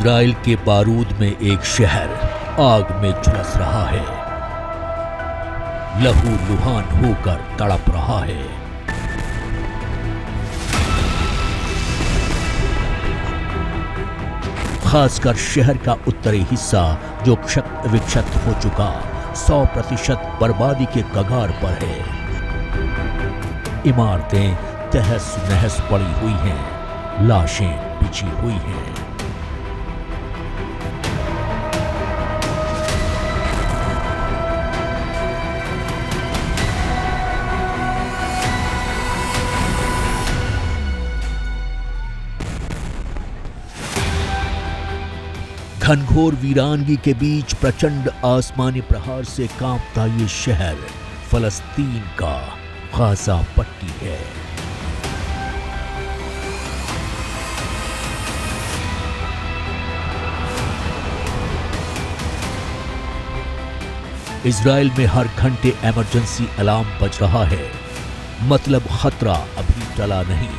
Israel के बारूद में एक शहर आग में झुलस रहा है, लहू लुहान होकर तड़प रहा है। खासकर शहर का उत्तरी हिस्सा जो क्षत विक्षत हो चुका 100% बर्बादी के कगार पर है। इमारतें तहस नहस पड़ी हुई हैं, लाशें बिछी हुई हैं। घनघोर वीरानगी के बीच प्रचंड आसमानी प्रहार से कांपता ये शहर फलस्तीन का गाजा पट्टी है। इजराइल में हर घंटे इमरजेंसी अलार्म बज रहा है, मतलब खतरा अभी टला नहीं।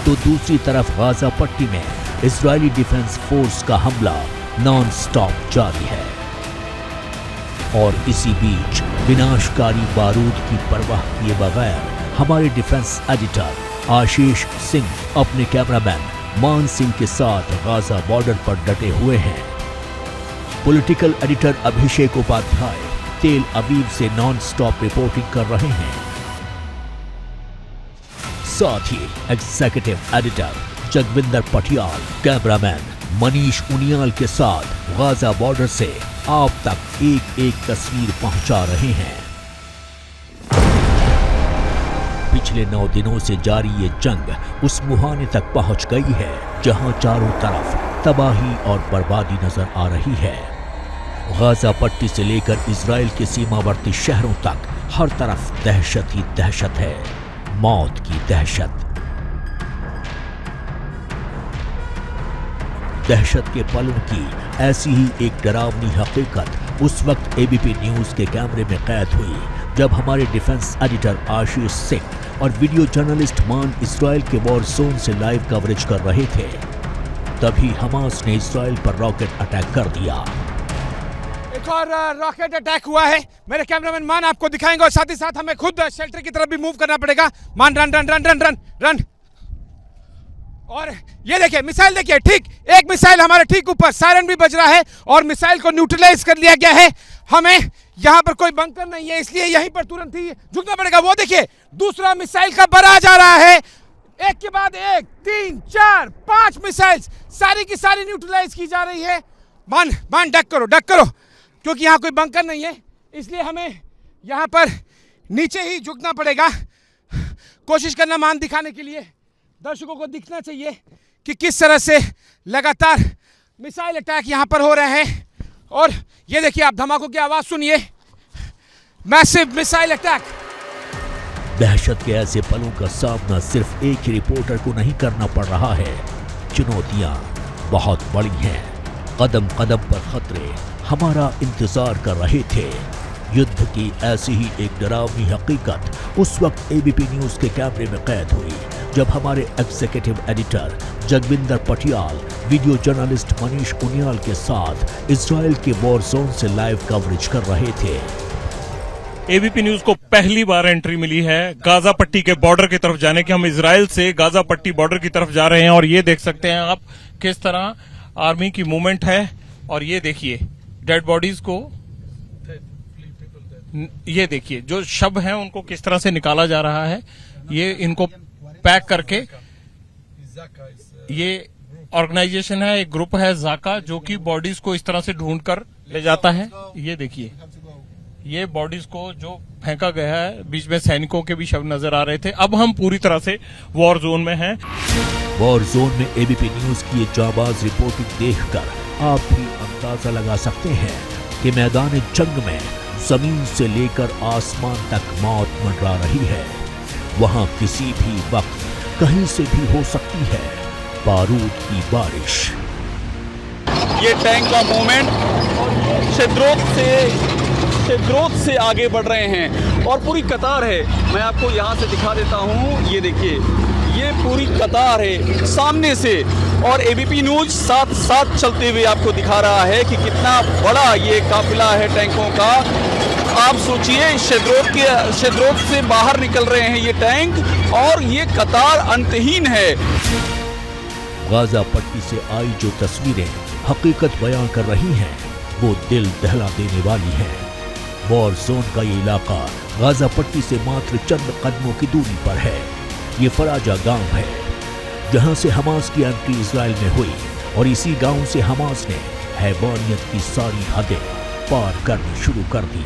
तो दूसरी तरफ गाजा पट्टी में इजरायली डिफेंस फोर्स का हमला नॉन स्टॉप जारी है और इसी बीच विनाशकारी बारूद की परवाह किए बगैर हमारे डिफेंस एडिटर आशीष सिंह अपने कैमरामैन मान सिंह के साथ गाजा बॉर्डर पर डटे हुए हैं। पॉलिटिकल एडिटर अभिषेक उपाध्याय तेल अवीव से नॉन स्टॉप रिपोर्टिंग कर रहे हैं। साथ ही executive editor Jagvinder Patiyal, cameraman Manish Uniyal के साथ गाजा बॉर्डर से आप तक एक एक तस्वीर पहुंचा रहे हैं। पिछले 9 दिनों से जारी ये जंग उस मुहाने तक पहुंच गई है जहां चारों तरफ तबाही और बर्बादी नजर आ रही है। गाजा पट्टी से लेकर इजराइल के सीमावर्ती शहरों तक हर तरफ दहशत ही दहशत है, मौत की दहशत। दहशत के पलों की ऐसी ही एक डरावनी हकीकत उस वक्त एबीपी न्यूज के कैमरे में कैद हुई जब हमारे डिफेंस एडिटर आशीष सिंह और वीडियो जर्नलिस्ट मान इजराइल के वॉर जोन से लाइव कवरेज कर रहे थे। तभी हमास ने इजराइल पर रॉकेट अटैक कर दिया। एक और रॉकेट अटैक हुआ है, मेरे कैमरामैन मान आपको दिखाएंगे और साथ ही साथ हमें खुद शेल्टर की तरफ भी मूव करना पड़ेगा। मान run run run run run run. और ये देखिए मिसाइल, देखिए ठीक एक मिसाइल हमारे ठीक ऊपर, सायरन भी बज रहा है और मिसाइल को न्यूट्रलाइज कर लिया गया है। हमें यहाँ पर कोई बंकर नहीं है, इसलिए यहीं पर तुरंत ही झुकना पड़ेगा। वो देखिए दूसरा मिसाइल का बराज आ रहा है, एक के बाद एक, 3 4 5 मिसाइल सारी की सारी न्यूट्रलाइज की जा रही है। मान डक करो क्योंकि यहाँ कोई बंकर नहीं है, इसलिए हमें यहाँ पर नीचे ही झुकना पड़ेगा। कोशिश करना मान दिखाने के लिए, दर्शकों को दिखना चाहिए कि किस तरह से लगातार मिसाइल अटैक यहाँ पर हो रहे हैं। और ये देखिए आप धमाकों की आवाज सुनिए, मैसिव मिसाइल अटैक। दहशत के ऐसे पलों का सामना सिर्फ एक ही रिपोर्टर को नहीं करना पड़ रहा है, चुनौतियां बहुत बड़ी हैं। कदम कदम पर खतरे हमारा इंतजार कर रहे थे। युद्ध की ऐसी ही एक डरावनी हकीकत उस वक्त एबीपी न्यूज के कैमरे में कैद हुई जब हमारे executive editor Jagvinder Patial video journalist Manish Uniyal के साथ इजराइल के वॉर जोन से लाइव कवरेज कर रहे थे। एबीपी न्यूज को पहली बार एंट्री मिली है गाजा पट्टी के बॉर्डर की तरफ जाने की। हम इजराइल से गाजा पट्टी बॉर्डर की तरफ जा रहे हैं और ये देख सकते हैं आप किस तरह आर्मी की मूवमेंट है। और ये देखिए डेड बॉडीज को, ये देखिए जो शव हैं उनको किस तरह से निकाला जा रहा है। ये इनको पैक करके, ये ऑर्गेनाइजेशन है, एक ग्रुप है जाका जो कि बॉडीज को इस तरह से ढूंढ कर ले जाता है। ये देखिए ये बॉडीज को जो फेंका गया है, बीच में सैनिकों के भी शव नजर आ रहे थे। अब हम पूरी तरह से वॉर जोन में हैं। वॉर जोन में एबीपी न्यूज की ये जाबाज रिपोर्टिंग देखकर आप भी अंदाजा लगा सकते हैं कि मैदान जंग में जमीन से लेकर आसमान तक मौत मंडरा रही है। वहां किसी भी वक्त कहीं से भी हो सकती है बारूद की बारिश। ये टैंक का मूवमेंट शत्रुत से शेद्रोत से आगे बढ़ रहे हैं और पूरी कतार है। मैं आपको यहाँ से दिखा देता हूँ, ये देखिए, ये पूरी कतार है सामने से, और एबीपी न्यूज़ साथ साथ चलते हुए आपको दिखा रहा है कि कितना बड़ा ये काफिला है टैंकों का। आप सोचिए, शेद्रोत से बाहर निकल रहे हैं ये टैंक और ये कतार अंतहीन है। गाजा पट्टी से आई जो तस्वीरें हकीकत बयां कर रही हैं, वो दिल दहला देने वाली हैं। वॉर जोन का ये इलाका गाजा पट्टी से मात्र चंद कदमों की दूरी पर है। ये फराजा गांव है जहां से हमास की एंट्री इजराइल में हुई, और इसी गांव से हमास ने हैवानियत की सारी हदें पार करनी शुरू कर दी।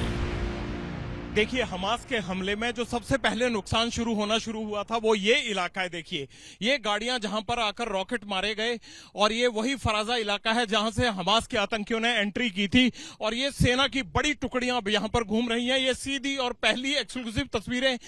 देखिए, हमास के हमले में जो सबसे पहले नुकसान होना शुरू हुआ था वो ये इलाका है। देखिए, ये गाड़ियां जहां पर आकर रॉकेट मारे गए, और ये वही फराजा इलाका है जहां से हमास के आतंकियों ने एंट्री की थी, और ये सेना की बड़ी टुकड़ियां अब यहां पर घूम रही हैं। ये सीधी और पहली एक्सक्लूसिव तस्वीरें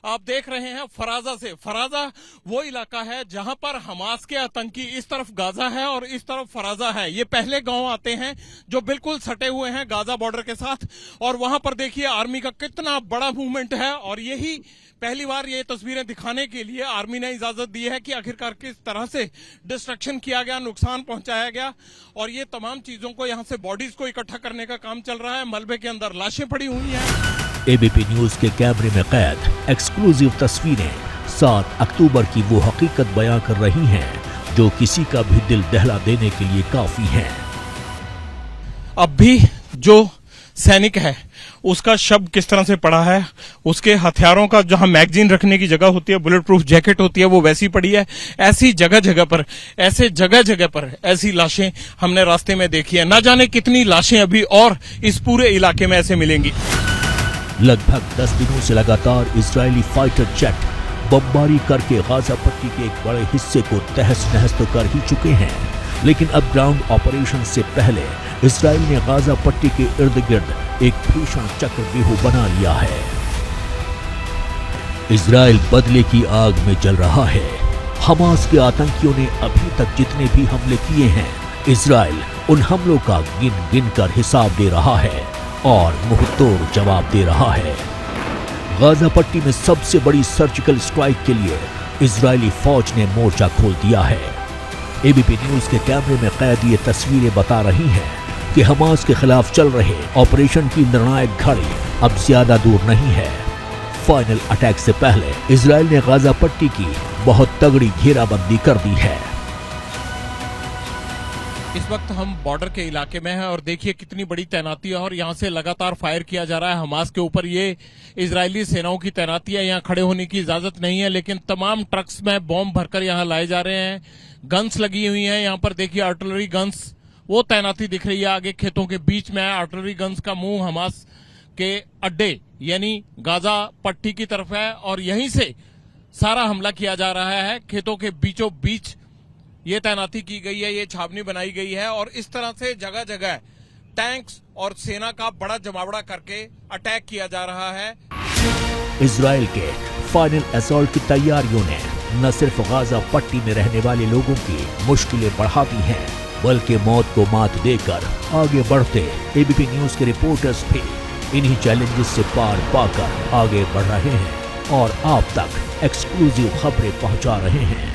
आप देख रहे हैं फराजा से। फराजा वो इलाका है जहां पर हमास के आतंकी, इस तरफ गाजा है और इस तरफ फराजा है। ये पहले गांव आते हैं जो बिल्कुल सटे हुए हैं गाजा बॉर्डर के साथ, और वहां पर देखिए आर्मी का कितना बड़ा मूवमेंट है। और यही पहली बार ये तस्वीरें दिखाने के लिए आर्मी ने इजाजत दी है कि आखिरकार किस तरह से डिस्ट्रक्शन किया गया, नुकसान पहुंचाया गया, और ये तमाम चीजों को, यहां से बॉडीज को इकट्ठा करने का काम चल रहा है। मलबे के अंदर लाशें पड़ी हुई हैं। एबीपी न्यूज के कैमरे में कैद एक्सक्लूसिव तस्वीरें 7 अक्टूबर की वो हकीकत बयां कर रही हैं जो किसी का भी दिल दहला देने के लिए काफी है। अब भी जो सैनिक है उसका शव किस तरह से पड़ा है, उसके हथियारों का जहां मैगजीन रखने की जगह होती है, बुलेट प्रूफ जैकेट होती है, वो वैसी पड़ी है। ऐसी जगह जगह पर ऐसी लाशें हमने रास्ते में देखी है। ना जाने कितनी लाशें अभी और इस पूरे इलाके में ऐसे मिलेंगी। लगभग 10 दिनों से लगातार इजरायली फाइटर जेट बमबारी करके गाजा पट्टी के एक बड़े हिस्से को तहस नहस तो कर ही चुके हैं, लेकिन अब ग्राउंड ऑपरेशन से पहले इजराइल ने गाजा पट्टी के इर्द गिर्द एक भीषण चक्रव्यूह बना लिया है। इजराइल बदले की आग में जल रहा है। हमास के आतंकियों ने अभी तक जितने भी हमले किए हैं, इजराइल उन हमलों का गिन गिन कर हिसाब दे रहा है और मुंहतोड़ जवाब दे रहा है। गाजा पट्टी में सबसे बड़ी सर्जिकल स्ट्राइक के लिए इजरायली फौज ने मोर्चा खोल दिया है। एबीपी न्यूज के कैमरे में कैद ये तस्वीरें बता रही हैं कि हमास के खिलाफ चल रहे ऑपरेशन की निर्णायक घड़ी अब ज्यादा दूर नहीं है। फाइनल अटैक से पहले इजराइल ने गाजा पट्टी की बहुत तगड़ी घेराबंदी कर दी है। इस वक्त हम बॉर्डर के इलाके में हैं और देखिए कितनी बड़ी तैनाती है, और यहाँ से लगातार फायर किया जा रहा है हमास के ऊपर। ये इजरायली सेनाओं की तैनाती है, यहाँ खड़े होने की इजाजत नहीं है, लेकिन तमाम ट्रक्स में बॉम्ब भरकर यहाँ लाए जा रहे हैं। गन्स लगी हुई हैं यहाँ पर, देखिए आर्टिलरी गन्स, वो तैनाती दिख रही है आगे खेतों के बीच में। आर्टिलरी गन्स का मुंह हमास के अड्डे यानी गाजा पट्टी की तरफ है, और यहीं से सारा हमला किया जा रहा है। खेतों के बीचों बीच ये तैनाती की गई है, ये छावनी बनाई गई है, और इस तरह से जगह जगह टैंक्स और सेना का बड़ा जमावड़ा करके अटैक किया जा रहा है। इजराइल के फाइनल असॉल्ट की तैयारियों ने न सिर्फ गाजा पट्टी में रहने वाले लोगों की मुश्किलें बढ़ा दी हैं, बल्कि मौत को मात देकर आगे बढ़ते एबीपी न्यूज के रिपोर्टर्स भी इन्हीं चैलेंजेस से पार पाकर आगे बढ़ रहे हैं और आप तक एक्सक्लूसिव खबरें पहुंचा रहे हैं।